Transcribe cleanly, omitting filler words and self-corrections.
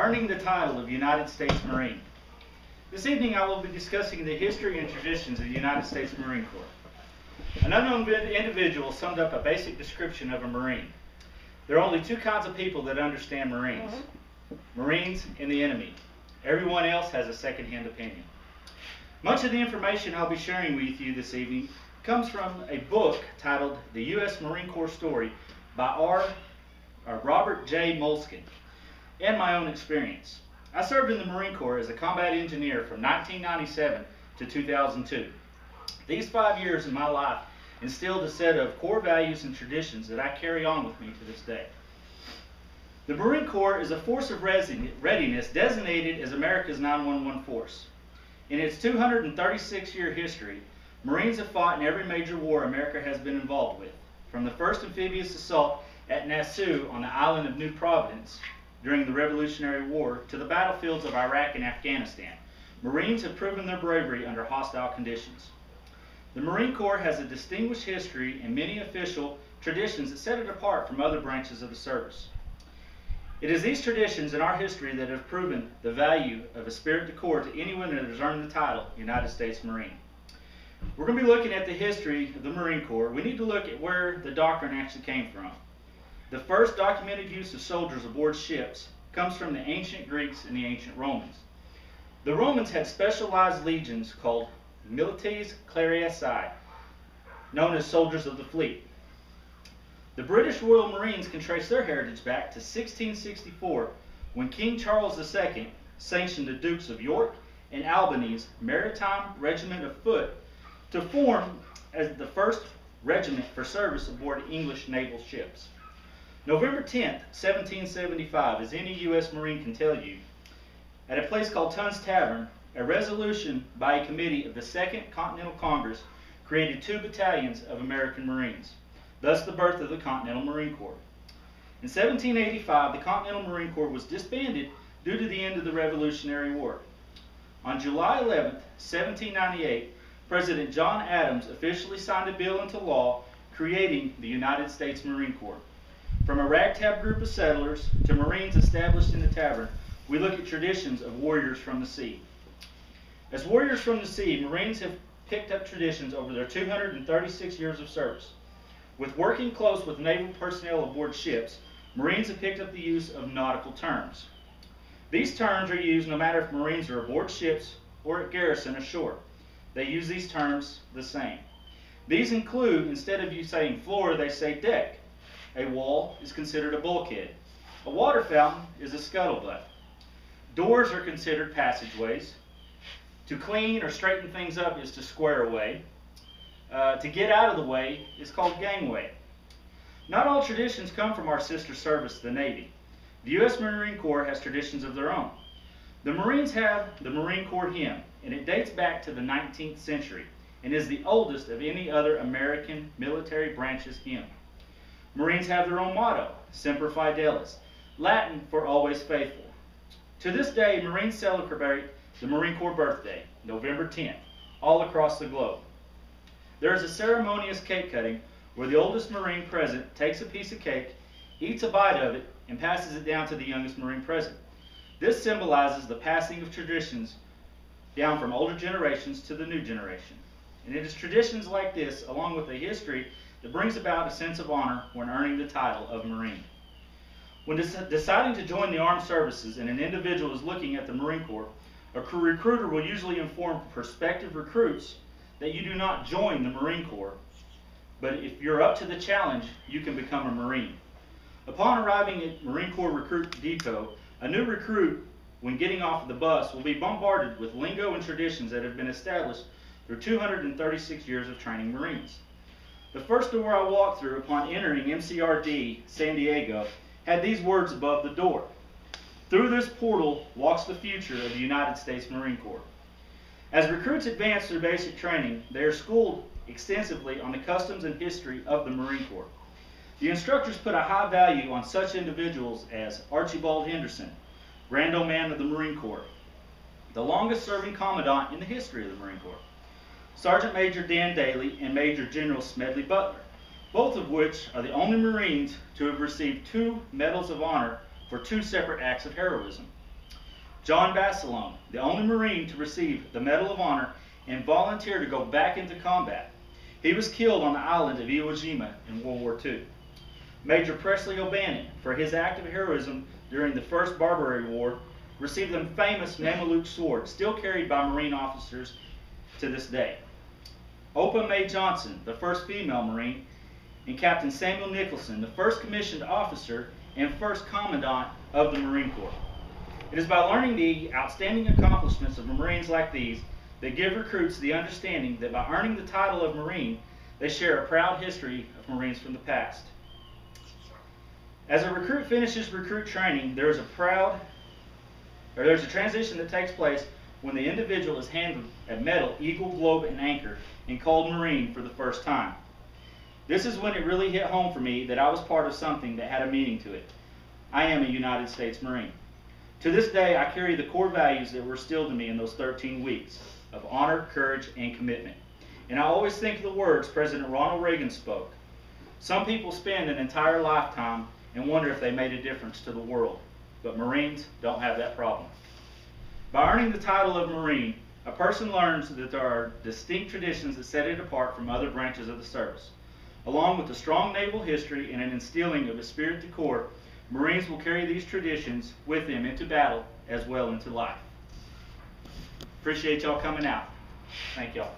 Earning the title of United States Marine. This evening I will be discussing the history and traditions of the United States Marine Corps. An unknown individual summed up a basic description of a Marine. There are only two kinds of people that understand Marines. Marines and the enemy. Everyone else has a second-hand opinion. Much of the information I'll be sharing with you this evening comes from a book titled The U.S. Marine Corps Story by Robert J. Moleskine, and my own experience. I served in the Marine Corps as a combat engineer from 1997 to 2002. These 5 years in my life instilled a set of core values and traditions that I carry on with me to this day. The Marine Corps is a force of readiness designated as America's 911 force. In its 236-year history, Marines have fought in every major war America has been involved with, from the first amphibious assault at Nassau on the island of New Providence during the Revolutionary War to the battlefields of Iraq and Afghanistan. Marines have proven their bravery under hostile conditions. The Marine Corps has a distinguished history and many official traditions that set it apart from other branches of the service. It is these traditions in our history that have proven the value of esprit de corps to anyone that has earned the title United States Marine. We're going to be looking at the history of the Marine Corps. We need to look at where the doctrine actually came from. The first documented use of soldiers aboard ships comes from the ancient Greeks and the ancient Romans. The Romans had specialized legions called milites clericii, known as soldiers of the fleet. The British Royal Marines can trace their heritage back to 1664, when King Charles II sanctioned the Dukes of York and Albany's Maritime Regiment of Foot to form as the first regiment for service aboard English naval ships. November 10th, 1775, as any U.S. Marine can tell you, at a place called Tunn's Tavern, a resolution by a committee of the Second Continental Congress created 2 battalions of American Marines, thus the birth of the Continental Marine Corps. In 1785, the Continental Marine Corps was disbanded due to the end of the Revolutionary War. On July 11th, 1798, President John Adams officially signed a bill into law creating the United States Marine Corps. From a ragtag group of settlers to Marines established in the tavern, we look at traditions of warriors from the sea. As warriors from the sea, Marines have picked up traditions over their 236 years of service. With working close with naval personnel aboard ships, Marines have picked up the use of nautical terms. These terms are used no matter if Marines are aboard ships or at garrison ashore. They use these terms the same. These include, instead of you saying floor, they say deck. A wall is considered a bulkhead. A water fountain is a scuttlebutt. Doors are considered passageways. To clean or straighten things up is to square away. To get out of the way is called gangway. Not all traditions come from our sister service, the Navy. The U.S. Marine Corps has traditions of their own. The Marines have the Marine Corps hymn, and it dates back to the 19th century and is the oldest of any other American military branch's hymn. Marines have their own motto, Semper Fidelis, Latin for always faithful. To this day, Marines celebrate the Marine Corps birthday, November 10th, all across the globe. There is a ceremonious cake cutting where the oldest Marine present takes a piece of cake, eats a bite of it, and passes it down to the youngest Marine present. This symbolizes the passing of traditions down from older generations to the new generation. And it is traditions like this, along with a history, that brings about a sense of honor when earning the title of Marine. When deciding to join the armed services and an individual is looking at the Marine Corps, a recruiter will usually inform prospective recruits that you do not join the Marine Corps, but if you're up to the challenge, you can become a Marine. Upon arriving at Marine Corps Recruit Depot, a new recruit, when getting off the bus, will be bombarded with lingo and traditions that have been established through 236 years of training Marines. The first door I walked through upon entering MCRD San Diego had these words above the door: "Through this portal walks the future of the United States Marine Corps." As recruits advance through basic training, they are schooled extensively on the customs and history of the Marine Corps. The instructors put a high value on such individuals as Archibald Henderson, Grand Old Man of the Marine Corps, the longest serving commandant in the history of the Marine Corps, Sergeant Major Dan Daly and Major General Smedley Butler, both of which are the only Marines to have received 2 medals of honor for 2 separate acts of heroism. John Basilone, the only Marine to receive the Medal of Honor and volunteer to go back into combat. He was killed on the island of Iwo Jima in World War II. Major Presley O'Bannon, for his act of heroism during the First Barbary War, received the famous Mameluke sword, still carried by Marine officers to this day. Opa May Johnson, the first female Marine, and Captain Samuel Nicholson, the first commissioned officer and first commandant of the Marine Corps. It is by learning the outstanding accomplishments of Marines like these that give recruits the understanding that by earning the title of Marine, they share a proud history of Marines from the past. As a recruit finishes recruit training, there's a transition that takes place when the individual is handed a medal, eagle, globe, and anchor, and called Marine for the first time. This is when it really hit home for me that I was part of something that had a meaning to it. I am a United States Marine. To this day, I carry the core values that were instilled in me in those 13 weeks of honor, courage, and commitment. And I always think of the words President Ronald Reagan spoke. Some people spend an entire lifetime and wonder if they made a difference to the world, but Marines don't have that problem. By earning the title of Marine, a person learns that there are distinct traditions that set it apart from other branches of the service. Along with a strong naval history and an instilling of esprit de corps, Marines will carry these traditions with them into battle as well into life. Appreciate y'all coming out. Thank y'all.